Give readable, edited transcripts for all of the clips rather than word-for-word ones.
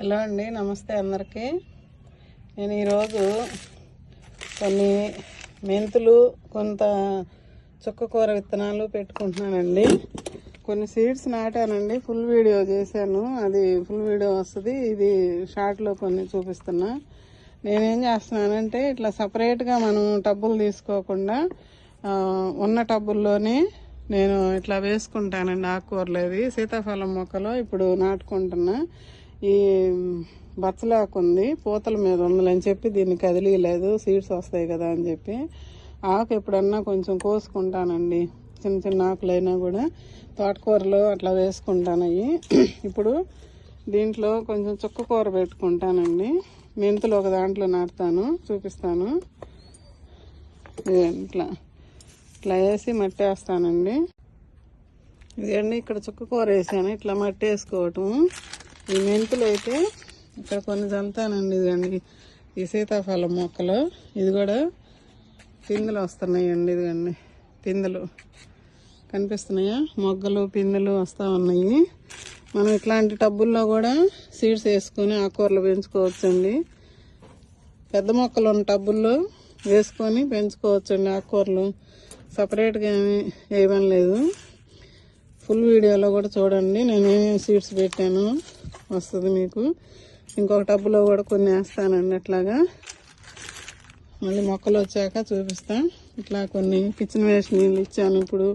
Hello అండి, నమస్తే అందరికీ. నేను ఈరోజు కొన్ని మెంతులు, కొంత చుక్కకూర విత్తనాలు పెట్టుకుంటున్నానండి. కొన్ని సీడ్స్ నాటానండి, ఫుల్ వీడియో చేశాను. అది ఫుల్ వీడియో వస్తుంది, ఇది షార్ట్లో కొన్ని చూపిస్తున్నా. నేనేం చేస్తున్నానంటే ఇట్లా సపరేట్గా మనం టబ్బులు తీసుకోకుండా ఉన్న టబ్బుల్లోనే నేను ఇట్లా వేసుకుంటానండి. ఆకుకూరలు అది సీతాఫలం మొక్కలు ఇప్పుడు నాటుకుంటున్నా. ఈ బచ్చలాకు ఉంది, పూతల మీద ఉందని చెప్పి దీన్ని కదిలీయలేదు, సీడ్స్ వస్తాయి కదా అని చెప్పి. ఆకు ఎప్పుడన్నా కొంచెం కోసుకుంటానండి, చిన్న చిన్న ఆకులైనా కూడా తోటకూరలో అట్లా వేసుకుంటాను. అవి ఇప్పుడు దీంట్లో కొంచెం చుక్కకూర పెట్టుకుంటానండి. మెంతులు ఒక దాంట్లో నాటుతాను, చూపిస్తాను. ఇట్లా ఇట్లా వేసి మట్టి వేస్తానండి. ఇదండి, ఇక్కడ చుక్కకూర వేసాను. ఇట్లా మట్టి వేసుకోవటం. ఈ మెంతులు అయితే ఇక్కడ కొన్ని చల్లుతానండి. ఇదిగండి ఈ సీతాఫలం మొక్కలు, ఇది కూడా పిందెలు వస్తున్నాయండి. ఇదిగండి పిందెలు కనిపిస్తున్నాయా, మొగ్గలు పిందెలు వస్తూ ఉన్నాయి. మనం ఇట్లాంటి టబ్బుల్లో కూడా సీడ్స్ వేసుకొని ఆకుకూరలు పెంచుకోవచ్చండి. పెద్ద మొక్కలు ఉన్న టబ్బుల్లో వేసుకొని పెంచుకోవచ్చండి ఆకుకూరలు. సపరేట్గా ఏమీ లేదు. ఫుల్ వీడియోలో కూడా చూడండి, నేను ఏమేమి సీడ్స్ పెట్టాను వస్తుంది మీకు. ఇంకొక టబ్బులో కూడా కొన్ని వేస్తానండి. అట్లాగా మళ్ళీ మొక్కలు వచ్చాక చూపిస్తా. ఇట్లా కొన్ని కిచెన్ వేస్ట్ నీళ్ళు ఇచ్చాను ఇప్పుడు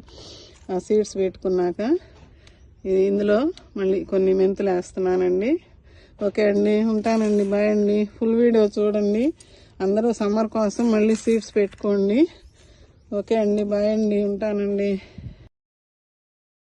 ఆ సీడ్స్ పెట్టుకున్నాక. ఇందులో మళ్ళీ కొన్ని మెంతులు వేస్తున్నానండి. ఓకే అండి, ఉంటానండి. బాయ్ అండి. ఫుల్ వీడియో చూడండి అందరూ. సమ్మర్ కోసం మళ్ళీ సీడ్స్ పెట్టుకోండి. ఓకే అండి, బాయ్ అండి, ఉంటానండి.